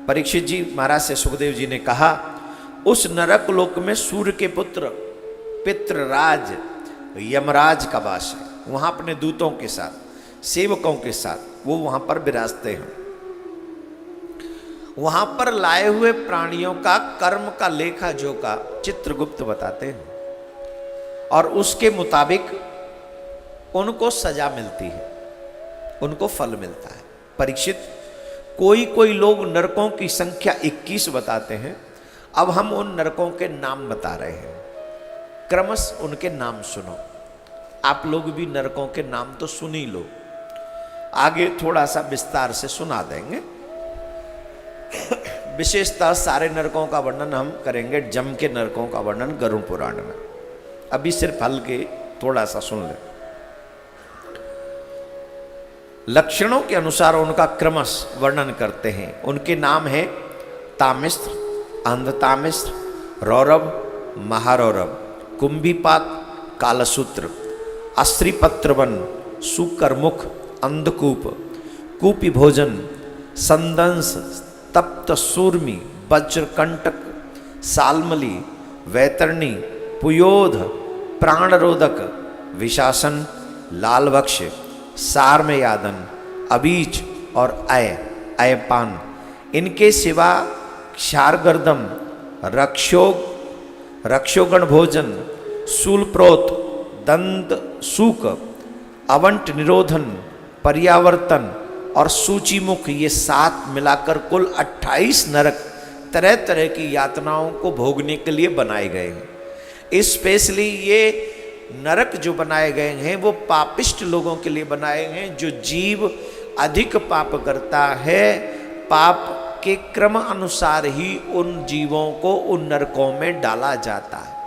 परीक्षित जी महाराज से सुखदेव जी ने कहा, उस नरक लोक में सूर्य के पुत्र पितृराज यमराज का वास है। वहां अपने दूतों के साथ, सेवकों के साथ वो वहां पर विराजते हैं। वहां पर लाए हुए प्राणियों का कर्म का लेखा जोखा चित्रगुप्त बताते हैं और उसके मुताबिक उनको सजा मिलती है, उनको फल मिलता है। परीक्षित, कोई कोई लोग नरकों की संख्या 21 बताते हैं। अब हम उन नरकों के नाम बता रहे हैं, क्रमश उनके नाम सुनो। आप लोग भी नरकों के नाम तो सुन ही लो, आगे थोड़ा सा विस्तार से सुना देंगे। विशेषतः सारे नरकों का वर्णन हम करेंगे, जम के नरकों का वर्णन गरुड़ पुराण में। अभी सिर्फ हल्के थोड़ा सा सुन ले। लक्षणों के अनुसार उनका क्रमश वर्णन करते हैं। उनके नाम है तामिस्त्र, अंधतामिस्त्र, रौरव, महारौरव, कुंभीपाक, कालसूत्र, अस्त्रीपत्रवन, सुकरमुख, अंधकूप, कूपी भोजन, संदंस, तप्त सूर्मी, वज्रकंटक, सालमली, वैतरणी, पुयोध, प्राणरोधक, विशासन, लालवक्ष, सारमयादन, अबीच और अयपान। इनके सिवा क्षारगर्दम, रक्षोगण भोजन, शूलप्रोत, दंत सूक, अवंट निरोधन, पर्यावर्तन और सूचीमुख, ये 7 मिलाकर कुल 28 नरक तरह तरह की यातनाओं को भोगने के लिए बनाए गए हैं। स्पेशली ये नरक जो बनाए गए हैं वो पापिष्ट लोगों के लिए बनाए हैं। जो जीव अधिक पाप करता है, पाप के क्रम अनुसार ही उन जीवों को उन नरकों में डाला जाता है।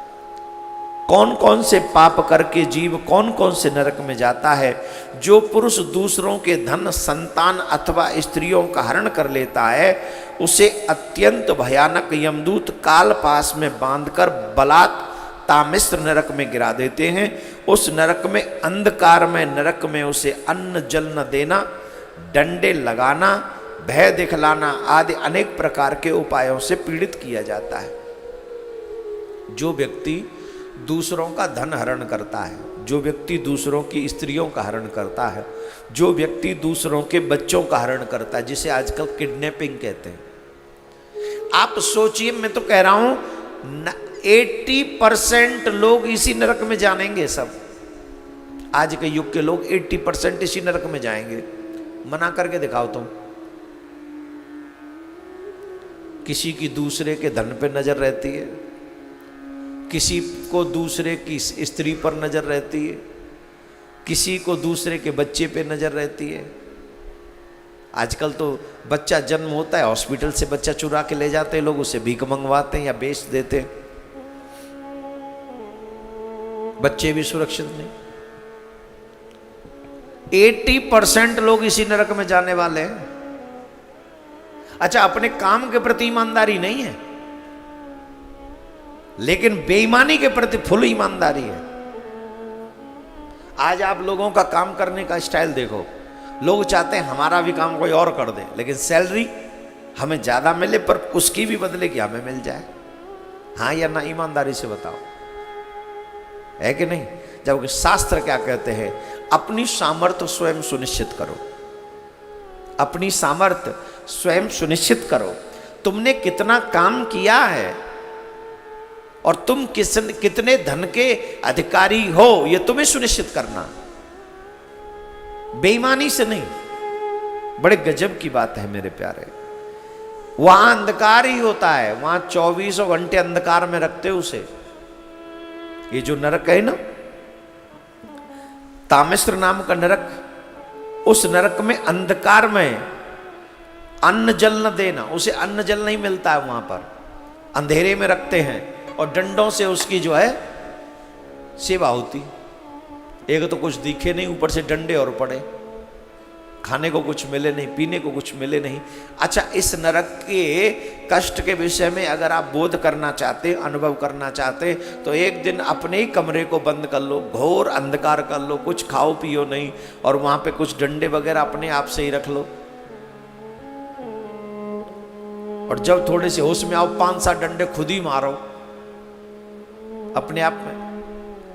कौन कौन से पाप करके जीव कौन कौन से नरक में जाता है? जो पुरुष दूसरों के धन, संतान अथवा स्त्रियों का हरण कर लेता है, उसे अत्यंत भयानक यमदूत काल पास में बांधकर बलात् तामिस्त्र नरक में गिरा देते हैं। उस नरक में, अंधकार में नरक में उसे अन्न जल न देना, डंडे लगाना, भय दिखलाना आदि अनेक प्रकार के उपायों से पीड़ित किया जाता है। जो व्यक्ति दूसरों का धन हरण करता है, जो व्यक्ति दूसरों की स्त्रियों का हरण करता है, जो व्यक्ति दूसरों के बच्चों का हरण करता है, जिसे आजकल किडनैपिंग कहते हैं। आप सोचिए, मैं तो कह रहा हूं 80% लोग इसी नरक में जानेंगे। सब आज के युग के लोग 80% इसी नरक में जाएंगे। मना करके दिखाओ तुम। किसी की दूसरे के धन पे नजर रहती है, किसी को दूसरे की स्त्री पर नजर रहती है, किसी को दूसरे के बच्चे पे नजर रहती है। आजकल तो बच्चा जन्म होता है, हॉस्पिटल से बच्चा चुरा के ले जाते हैं लोग, उसे भीख मंगवाते हैं या बेच देते हैं। बच्चे भी सुरक्षित नहीं। 80% लोग इसी नरक में जाने वाले हैं। अच्छा, अपने काम के प्रति ईमानदारी नहीं है, लेकिन बेईमानी के प्रति फुल ईमानदारी है। आज आप लोगों का काम करने का स्टाइल देखो। लोग चाहते हैं हमारा भी काम कोई और कर दे, लेकिन सैलरी हमें ज्यादा मिले, पर उसकी भी बदले कि हमें मिल जाए। हाँ या ना, ईमानदारी से बताओ, है कि नहीं? जबकि शास्त्र क्या कहते हैं? अपनी सामर्थ्य स्वयं सुनिश्चित करो। अपनी सामर्थ्य स्वयं सुनिश्चित करो। तुमने कितना काम किया है और तुम कितने धन के अधिकारी हो, यह तुम्हें सुनिश्चित करना, बेईमानी से नहीं। बड़े गजब की बात है मेरे प्यारे। वहां अंधकार ही होता है, वहां 24 घंटे अंधकार में रखते उसे। ये जो नरक है ना, तामिस्त्र नाम का नरक, उस नरक में अंधकार में अन्न जल न देना, उसे अन्न जल नहीं मिलता है। वहां पर अंधेरे में रखते हैं और डंडों से उसकी जो है सेवा होती। एक तो कुछ दिखे नहीं, ऊपर से डंडे और पड़े, खाने को कुछ मिले नहीं, पीने को कुछ मिले नहीं। अच्छा, इस नरक के कष्ट के विषय में अगर आप बोध करना चाहते, अनुभव करना चाहते, तो एक दिन अपने ही कमरे को बंद कर लो, घोर अंधकार कर लो, कुछ खाओ पियो नहीं, और वहां पे कुछ डंडे वगैरह अपने आप से ही रख लो। और जब थोड़े से होश में आओ 5-7 डंडे खुद ही मारो अपने आप में।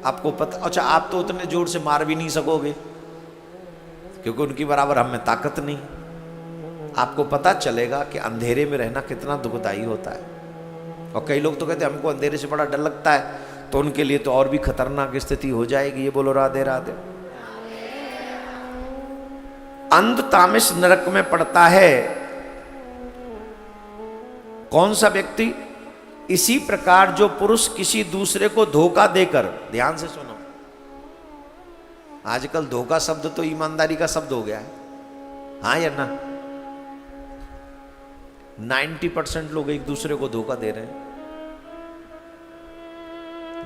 आपको पता, अच्छा आप तो उतने जोर से मार भी नहीं सकोगे क्योंकि उनकी बराबर हम में ताकत नहीं। आपको पता चलेगा कि अंधेरे में रहना कितना दुखदाई होता है। और कई लोग तो कहते हैं हमको अंधेरे से बड़ा डर लगता है, तो उनके लिए तो और भी खतरनाक स्थिति हो जाएगी। ये बोलो राधे राधे। अंध तामिस नरक में पड़ता है कौन सा व्यक्ति? इसी प्रकार जो पुरुष किसी दूसरे को धोखा देकर, ध्यान से सुनो, आजकल धोखा शब्द तो ईमानदारी का शब्द हो गया है, हाँ या ना? 90% लोग एक दूसरे को धोखा दे रहे हैं।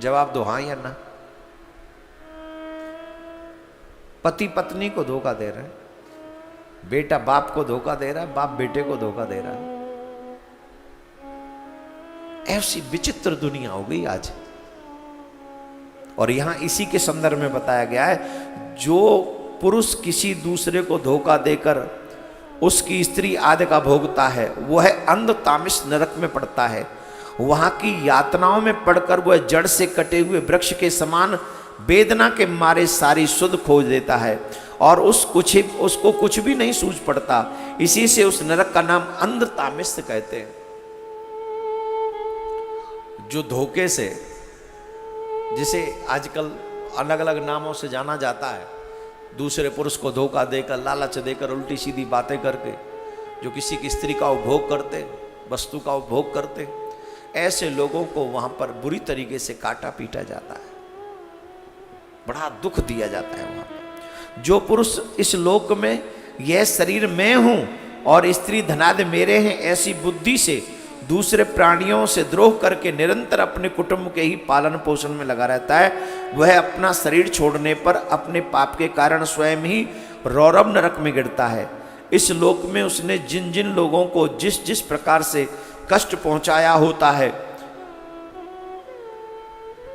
जवाब दो हाँ या ना। पति पत्नी को धोखा दे रहे हैं, बेटा बाप को धोखा दे रहा है, बाप बेटे को धोखा दे रहा है। ऐसी विचित्र दुनिया हो गई आज। और यहां इसी के संदर्भ में बताया गया है, जो पुरुष किसी दूसरे को धोखा देकर उसकी स्त्री आदि का भोगता है वह अंध तामिस नरक में पड़ता है। वहां की यातनाओं में पड़कर वह जड़ से कटे हुए वृक्ष के समान वेदना के मारे सारी सुध खोज देता है और उसको कुछ भी नहीं सूझ पड़ता। इसी से उस नरक का नाम अंध तामिस कहते हैं। जो धोखे से, जिसे आजकल अलग अलग नामों से जाना जाता है, दूसरे पुरुष को धोखा देकर, लालच देकर, उल्टी सीधी बातें करके जो किसी की स्त्री का उपभोग करते, वस्तु का उपभोग करते, ऐसे लोगों को वहां पर बुरी तरीके से काटा पीटा जाता है, बड़ा दुख दिया जाता है वहां पर। जो पुरुष इस लोक में यह शरीर मैं हूं और स्त्री धनादि मेरे हैं ऐसी बुद्धि से दूसरे प्राणियों से द्रोह करके निरंतर अपने कुटुंब के ही पालन पोषण में लगा रहता है, वह अपना शरीर छोड़ने पर अपने पाप के कारण स्वयं ही रौरव नरक में गिरता है। इस लोक में उसने जिन जिन लोगों को जिस जिस प्रकार से कष्ट पहुंचाया होता है,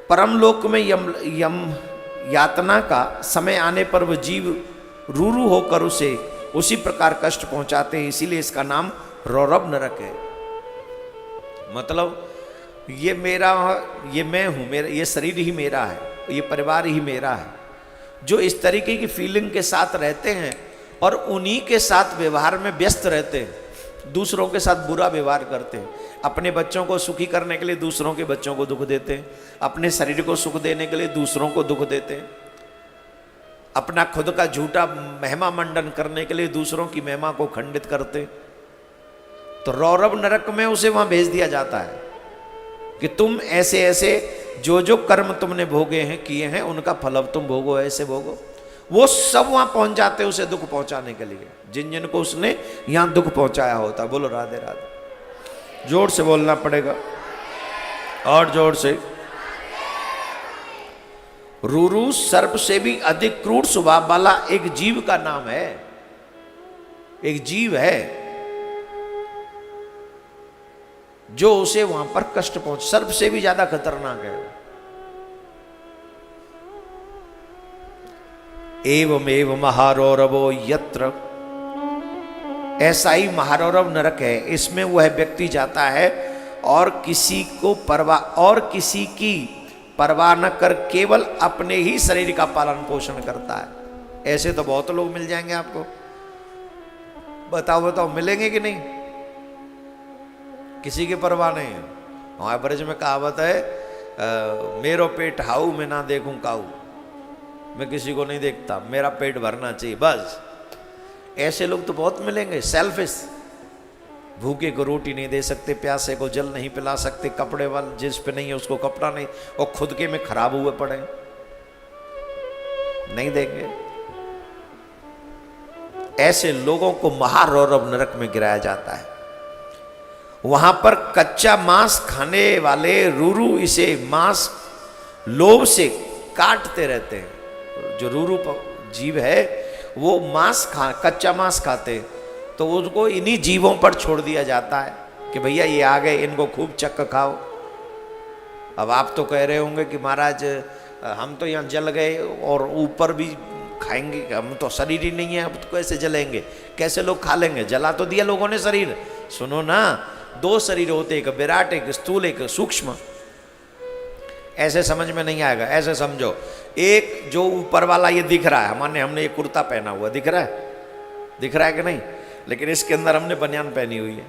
परम लोक में यम यातना का समय आने पर वह जीव रूरू होकर उसे उसी प्रकार कष्ट पहुंचाते हैं। इसीलिए इसका नाम रौरव नरक है। मतलब ये मेरा, ये मैं हूं, मेरा ये शरीर ही मेरा है, ये परिवार ही मेरा है। जो इस तरीके की फीलिंग के साथ रहते हैं और उन्हीं के साथ व्यवहार में व्यस्त रहते हैं, दूसरों के साथ बुरा व्यवहार करते हैं, अपने बच्चों को सुखी करने के लिए दूसरों के बच्चों को दुख देते हैं, अपने शरीर को सुख देने के लिए दूसरों को दुख देते हैं, अपना खुद का झूठा महिमा मंडन करने के लिए दूसरों की महिमा को खंडित करते। तो रौरव नरक में उसे वहां भेज दिया जाता है कि तुम ऐसे ऐसे जो जो कर्म तुमने भोगे हैं, किए हैं, उनका फल अब तुम भोगो, ऐसे भोगो। वो सब वहां पहुंच जाते उसे दुख पहुंचाने के लिए, जिन जिन को उसने यहां दुख पहुंचाया होता। बोलो राधे राधे। जोर से बोलना पड़ेगा, और जोर से। रूरू सर्प से भी अधिक क्रूर स्वभाव वाला एक जीव का नाम है, एक जीव है जो उसे वहां पर कष्ट पहुंच, सर्प से भी ज्यादा खतरनाक है। एवं महारौरवो यत्र, ऐसा ही महारौरव नरक है। इसमें वह व्यक्ति जाता है और किसी को परवाह, और किसी की परवाह न कर केवल अपने ही शरीर का पालन पोषण करता है। ऐसे तो बहुत लोग मिल जाएंगे आपको। बताओ बताओ, मिलेंगे कि नहीं? किसी की परवाह नहीं है। हमारे ब्रज में कहावत है, मेरो पेट हाउ मैं ना देखूं काऊ। मैं किसी को नहीं देखता, मेरा पेट भरना चाहिए बस। ऐसे लोग तो बहुत मिलेंगे, सेल्फिश। भूखे को रोटी नहीं दे सकते, प्यासे को जल नहीं पिला सकते, कपड़े वाले जिस पे नहीं है उसको कपड़ा नहीं, और खुद के में खराब हुए पड़े, नहीं देंगे। ऐसे लोगों को महारौरव नरक में गिराया जाता है। वहां पर कच्चा मांस खाने वाले रूरू इसे मांस लोभ से काटते रहते हैं। जो रूरू जीव है वो कच्चा मांस खाते, तो उसको इन्हीं जीवों पर छोड़ दिया जाता है कि भैया ये आ गए, इनको खूब चक्क खाओ। अब आप तो कह रहे होंगे कि महाराज हम तो यहाँ जल गए और ऊपर भी खाएंगे, हम तो शरीर ही नहीं है, अब तो कैसे जलेंगे, कैसे लोग खा लेंगे? जला तो दिया लोगों ने शरीर। सुनो ना, दो शरीर होते, एक विराट, एक स्थूल, एक सूक्ष्म। ऐसे समझ में नहीं आएगा। ऐसे समझो, एक जो ऊपर वाला ये दिख रहा है, हमने ये कुर्ता पहना हुआ दिख रहा है, दिख रहा है कि नहीं? लेकिन इसके अंदर हमने बनियान पहनी हुई है,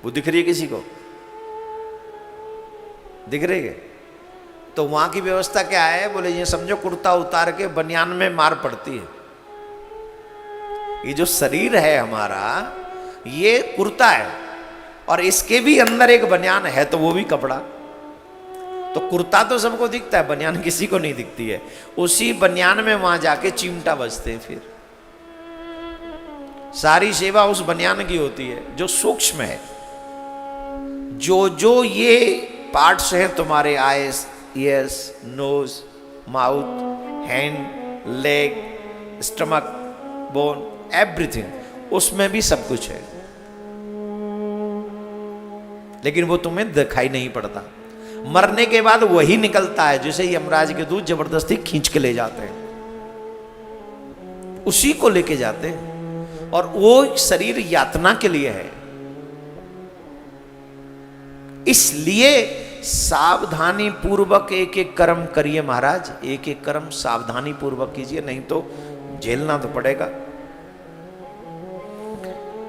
वो दिख रही है किसी को? दिख रही है? तो वहां की व्यवस्था क्या है? बोले ये समझो कुर्ता उतार के बनियान में मार पड़ती है। ये जो शरीर है हमारा, ये कुर्ता है और इसके भी अंदर एक बनियान है, तो वो भी कपड़ा। तो कुर्ता तो सबको दिखता है, बनियान किसी को नहीं दिखती है। उसी बनियान में वहां जाके चिमटा बजते हैं। फिर सारी सेवा उस बनियान की होती है जो सूक्ष्म है। जो जो ये पार्ट्स हैं तुम्हारे, eyes, ears, nose, mouth, hand, leg, stomach, bone, everything, उसमें भी सब कुछ है, लेकिन वो तुम्हें दिखाई नहीं पड़ता। मरने के बाद वही निकलता है, जैसे यमराज के दूत जबरदस्ती खींच के ले जाते हैं, उसी को लेके जाते हैं। और वो शरीर यातना के लिए है। इसलिए सावधानी पूर्वक एक एक कर्म करिए महाराज, एक एक कर्म सावधानी पूर्वक कीजिए, नहीं तो झेलना तो पड़ेगा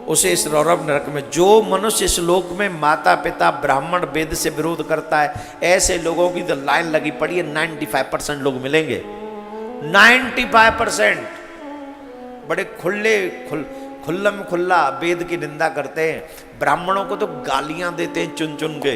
उसे इस रौरव नरक में। जो मनुष्य इस लोक में माता पिता ब्राह्मण वेद से विरोध करता है, ऐसे लोगों की तो लाइन लगी पड़ी है। 95% लोग मिलेंगे, 95% बड़े खुल्लम खुल्ला वेद की निंदा करते हैं। ब्राह्मणों को तो गालियां देते हैं चुन चुन के।